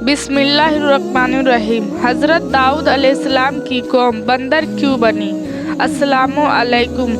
बिस्मिल्लाहिर्रहमानिर्रहीम। हज़रत दाऊद अलैहिस्सलाम की कौम बंदर क्यों बनी? अस्सलामु अलैकुम।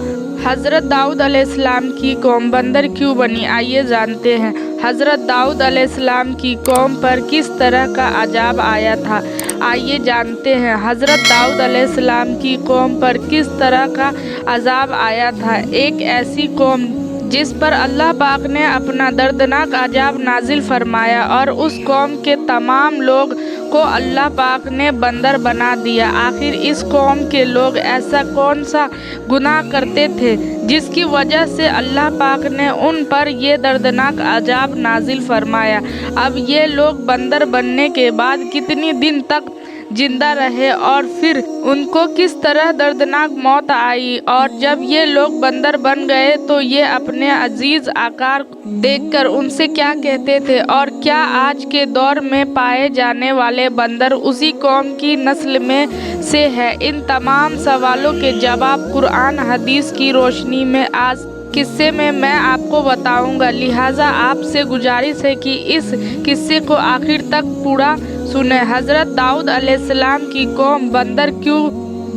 हज़रत दाऊद अलैहिस्सलाम की कौम बंदर क्यों बनी, आइए जानते हैं। हज़रत दाऊद अलैहिस्सलाम की कौम पर किस तरह का अजाब आया था, आइए जानते हैं। हज़रत दाऊद अलैहिस्सलाम की कौम पर किस तरह का अजाब आया था। एक ऐसी कौम जिस पर अल्लाह पाक ने अपना दर्दनाक अजाब नाजिल फरमाया और उस कौम के तमाम लोग को अल्लाह पाक ने बंदर बना दिया। आखिर इस कौम के लोग ऐसा कौन सा गुनाह करते थे जिसकी वजह से अल्लाह पाक ने उन पर ये दर्दनाक अजाब नाजिल फरमाया। अब ये लोग बंदर बनने के बाद कितनी दिन तक जिंदा रहे और फिर उनको किस तरह दर्दनाक मौत आई, और जब ये लोग बंदर बन गए तो ये अपने अजीज आकार देखकर उनसे क्या कहते थे, और क्या आज के दौर में पाए जाने वाले बंदर उसी कौम की नस्ल में से है? इन तमाम सवालों के जवाब कुरान हदीस की रोशनी में आज किस्से में मैं आपको बताऊंगा। लिहाजा आपसे गुजारिश है कि इस किस्से को आखिर तक पूरा सुने। हज़रत दाऊद अलैहिस्सलाम की कौम बंदर क्यों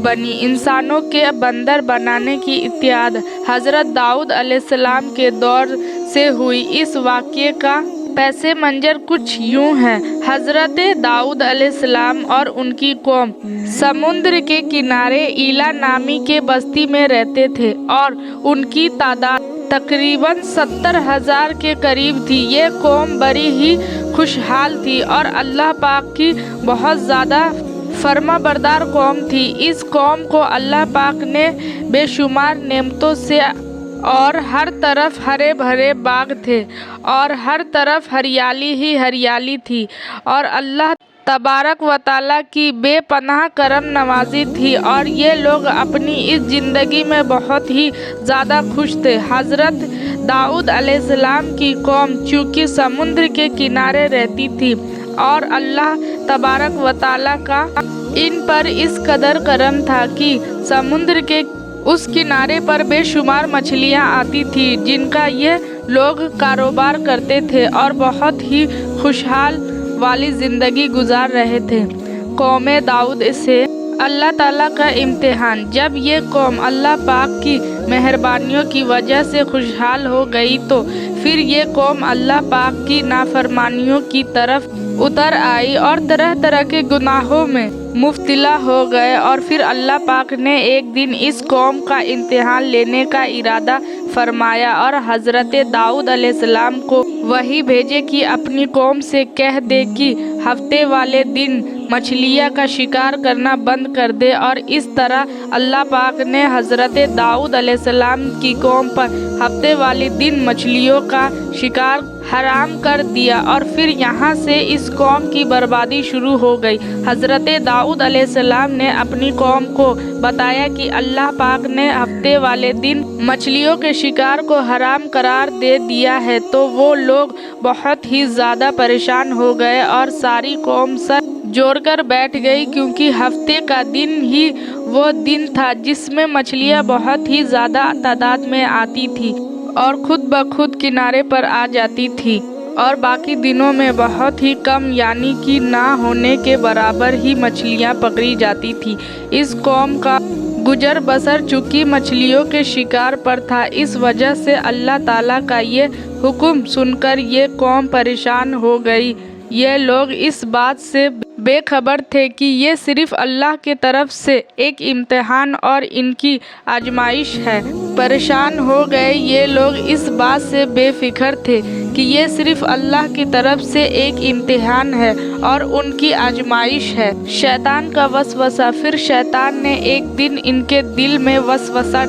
बनी? इंसानों के बंदर बनाने की इत्याद हज़रत दाऊद अलैहिस्सलाम के दौर से हुई। इस वाक़ये का पैसे मंजर कुछ यूं है। हज़रत दाऊद अलैहिस्सलाम और उनकी कौम समुद्र के किनारे ईला नामी के बस्ती में रहते थे और उनकी तादाद तकरीबन 70,000 के करीब थी। ये कौम बड़ी ही खुशहाल थी और अल्लाह पाक की बहुत ज़्यादा फर्माबरदार कौम थी। इस कौम को अल्लाह पाक ने बेशुमार नेमतों से और हर तरफ हरे भरे बाग थे और हर तरफ हरियाली ही हरियाली थी और अल्लाह तबारक व तआला की बेपनाह करम नवाजी थी और ये लोग अपनी इस ज़िंदगी में बहुत ही ज़्यादा खुश थे। हज़रत दाऊद अलैहिस्सलाम की कौम चूँकि समुद्र के किनारे रहती थी और अल्लाह तबारक व तआला का इन पर इस कदर करम था कि समुद्र के उस किनारे पर बेशुमार मछलियाँ आती थी जिनका ये लोग कारोबार करते थे और बहुत ही खुशहाल वाली ज़िंदगी गुजार रहे थे। कौम दाऊद से अल्लाह ताला का इम्तिहान। जब ये कौम अल्लाह पाक की मेहरबानियों की वजह से खुशहाल हो गई तो फिर ये कौम अल्लाह पाक की नाफरमानियों की तरफ उतर आई और तरह तरह के गुनाहों में मुब्तला हो गए। और फिर अल्लाह पाक ने एक दिन इस कौम का इम्तिहान लेने का इरादा फरमाया और हज़रत दाऊद अलैहिस्सलाम को वही भेजे कि अपनी कौम से कह दे कि हफ्ते वाले दिन मछलियाँ का शिकार करना बंद कर दे। और इस तरह अल्लाह पाक ने हज़रत दाऊद अलैहिस्सलाम की कौम पर हफ्ते वाले दिन मछलियों का शिकार हराम कर दिया और फिर यहाँ से इस कौम की बर्बादी शुरू हो गई। हज़रत दाऊद अलैहिस्सलाम ने अपनी कौम को बताया कि अल्लाह पाक ने हफ्ते वाले दिन मछलियों के शिकार को हराम करार दे दिया है, तो वो लोग बहुत ही ज़्यादा परेशान हो गए और सारी कौम सर जोड़कर बैठ गई, क्योंकि हफ्ते का दिन ही वो दिन था जिसमें मछलियाँ बहुत ही ज़्यादा तादाद में आती थी और खुद ब खुद किनारे पर आ जाती थी और बाकी दिनों में बहुत ही कम यानी कि ना होने के बराबर ही मछलियाँ पकड़ी जाती थी। इस कौम का गुजर बसर चूँकि मछलियों के शिकार पर था, इस वजह से अल्लाह ताला का ये हुक्म सुनकर ये कौम परेशान हो गई। ये लोग इस बात से बेखबर थे कि ये सिर्फ अल्लाह के तरफ से एक इम्तिहान और इनकी आजमाइश है। परेशान हो गए ये लोग इस बात से बेफिक्र थे कि ये सिर्फ अल्लाह की तरफ से एक इम्तिहान है और उनकी आजमाइश है। शैतान का वसवसा। फिर शैतान ने एक दिन इनके दिल में वसवसा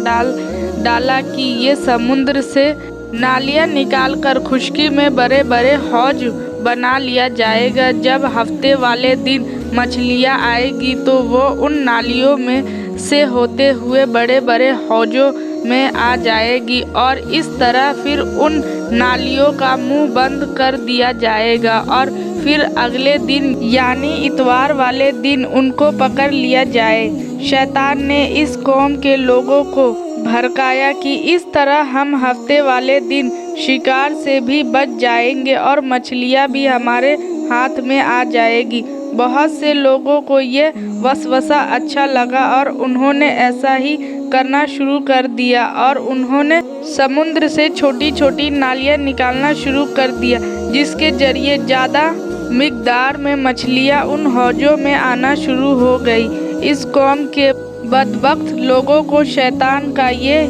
डाला कि ये समुद्र से नालियाँ निकालकर खुशकी में बड़े बड़े हौज बना लिया जाएगा। जब हफ्ते वाले दिन मछलियाँ आएगी तो वो उन नालियों में से होते हुए बड़े बड़े हौजों में आ जाएगी और इस तरह फिर उन नालियों का मुंह बंद कर दिया जाएगा और फिर अगले दिन यानी इतवार वाले दिन उनको पकड़ लिया जाए। शैतान ने इस कौम के लोगों को भड़काया कि इस तरह हम हफ्ते वाले दिन शिकार से भी बच जाएंगे और मछलियाँ भी हमारे हाथ में आ जाएगी। बहुत से लोगों को ये वसवसा अच्छा लगा और उन्होंने ऐसा ही करना शुरू कर दिया और उन्होंने समुद्र से छोटी छोटी नालियाँ निकालना शुरू कर दिया, जिसके जरिए ज़्यादा मिकदार में मछलियाँ उन हौजों में आना शुरू हो गई। इस कौम के बदबख्त लोगों को शैतान का ये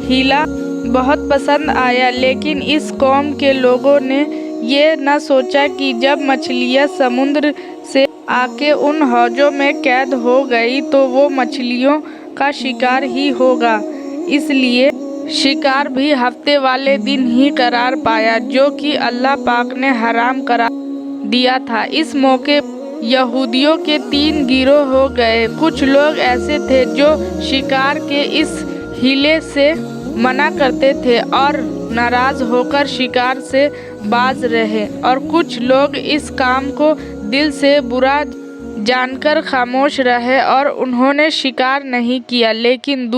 हीला बहुत पसंद आया, लेकिन इस कौम के लोगों ने ये न सोचा कि जब मछलियाँ समुद्र से आके उन हौजों में कैद हो गई तो वो मछलियों का शिकार ही होगा। इसलिए शिकार भी हफ्ते वाले दिन ही करार पाया, जो कि अल्लाह पाक ने हराम करार दिया था। इस मौके यहूदियों के 3 गिरोह हो गए। कुछ लोग ऐसे थे जो शिकार के इस हीले से मना करते थे और नाराज होकर शिकार से बाज रहे, और कुछ लोग इस काम को दिल से बुरा जानकर खामोश रहे और उन्होंने शिकार नहीं किया, लेकिन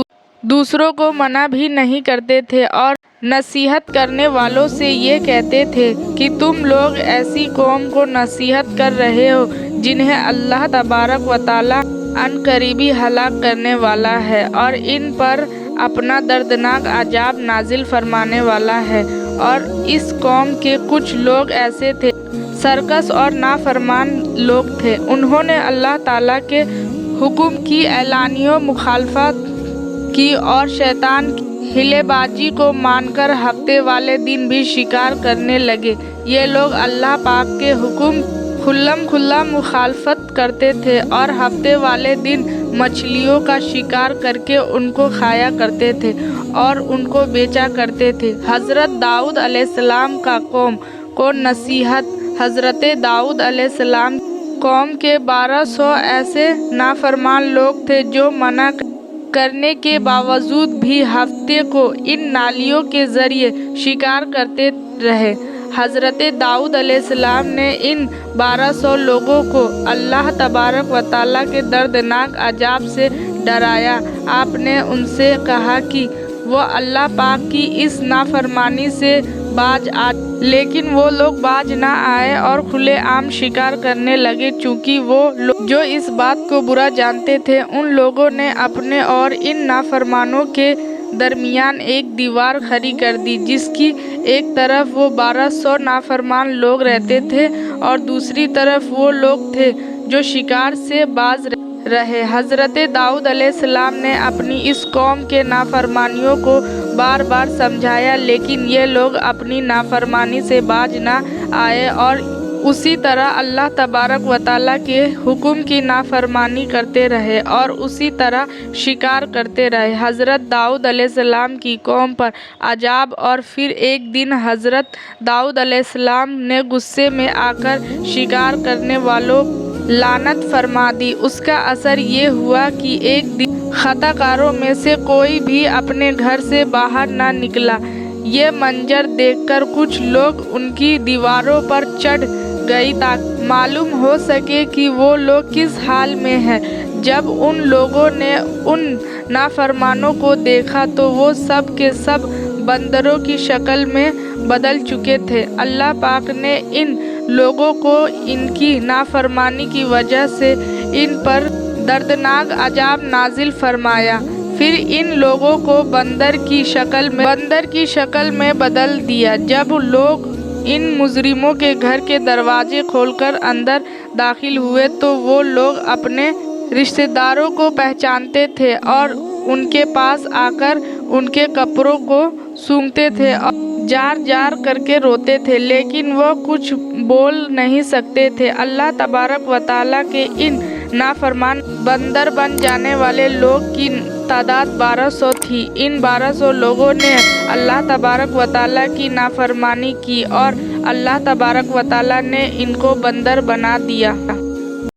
दूसरों को मना भी नहीं करते थे और नसीहत करने वालों से ये कहते थे कि तुम लोग ऐसी कौम को नसीहत कर रहे हो जिन्हें अल्लाह तबारक व तआला अनकरीबी हलाक करने वाला है और इन पर अपना दर्दनाक अजाब नाजिल फरमाने वाला है। और इस कौम के कुछ लोग ऐसे थे, सरकस और नाफरमान लोग थे। उन्होंने अल्लाह ताला के हुक्म की एलानियों मुखालफत की और शैतान की हिलेबाजी को मानकर हफ्ते वाले दिन भी शिकार करने लगे। ये लोग अल्लाह पाक के हुक्म खुल्लम खुल्ला मुखालफत करते थे और हफ्ते वाले दिन मछलियों का शिकार करके उनको खाया करते थे और उनको बेचा करते थे। हज़रत दाऊद अलैहिस्सलाम का कौम को नसीहत। हज़रत दाऊद अलैहिस्सलाम कौम के 1200 ऐसे नाफरमान लोग थे जो मना करने के बावजूद भी हफ्ते को इन नालियों के ज़रिए शिकार करते रहे। हज़रत दाऊद अलैहिस्सलाम ने इन 1200 लोगों को अल्लाह तबारक व तआला के दर्दनाक अजाब से डराया। आपने उनसे कहा कि वो अल्लाह पाक की इस नाफरमानी से बाज आ, लेकिन वो लोग बाज ना आए और खुले आम शिकार करने लगे। चूँकि वो लोग जो इस बात को बुरा जानते थे, उन लोगों ने अपने और इन नाफरमानों के दरमियान एक दीवार खड़ी कर दी, जिसकी एक तरफ वो 1200 नाफरमान लोग रहते थे और दूसरी तरफ वो लोग थे जो शिकार से बाज रहे। हज़रत दाऊद अलैहिस्सलाम ने अपनी इस कौम के नाफरमानियों को बार बार समझाया, लेकिन ये लोग अपनी नाफरमानी से बाज ना आए और उसी तरह अल्लाह तबारक व तआला के हुक्म की नाफरमानी करते रहे और उसी तरह शिकार करते रहे। हज़रत दाऊद अलैहिस्सलाम की कौम पर अजाब। और फिर एक दिन हज़रत दाऊद अलैहिस्सलाम ने गुस्से में आकर शिकार करने वालों लानत फरमा दी। उसका असर ये हुआ कि एक दिन खताकारों में से कोई भी अपने घर से बाहर ना निकला। ये मंजर देखकर कुछ लोग उनकी दीवारों पर चढ़ गई ताकि मालूम हो सके कि वो लोग किस हाल में हैं। जब उन लोगों ने उन नाफरमानों को देखा तो वो सब के सब बंदरों की शक्ल में बदल चुके थे। अल्लाह पाक ने इन लोगों को इनकी नाफरमानी की वजह से इन पर दर्दनाक अजाब नाजिल फरमाया। फिर इन लोगों को बंदर की शक्ल में बदल दिया। जब लोग इन मुजरिमों के घर के दरवाजे खोलकर अंदर दाखिल हुए तो वो लोग अपने रिश्तेदारों को पहचानते थे और उनके पास आकर उनके कपड़ों को सूंघते थे और जार जार करके रोते थे, लेकिन वो कुछ बोल नहीं सकते थे। अल्लाह तबारक व तआला के इन नाफरमान बंदर बन जाने वाले लोग की तादाद 1200 थी। इन 1200 लोगों ने अल्लाह तबारक व तआला की नाफरमानी की और अल्लाह तबारक व तआला ने इनको बंदर बना दिया।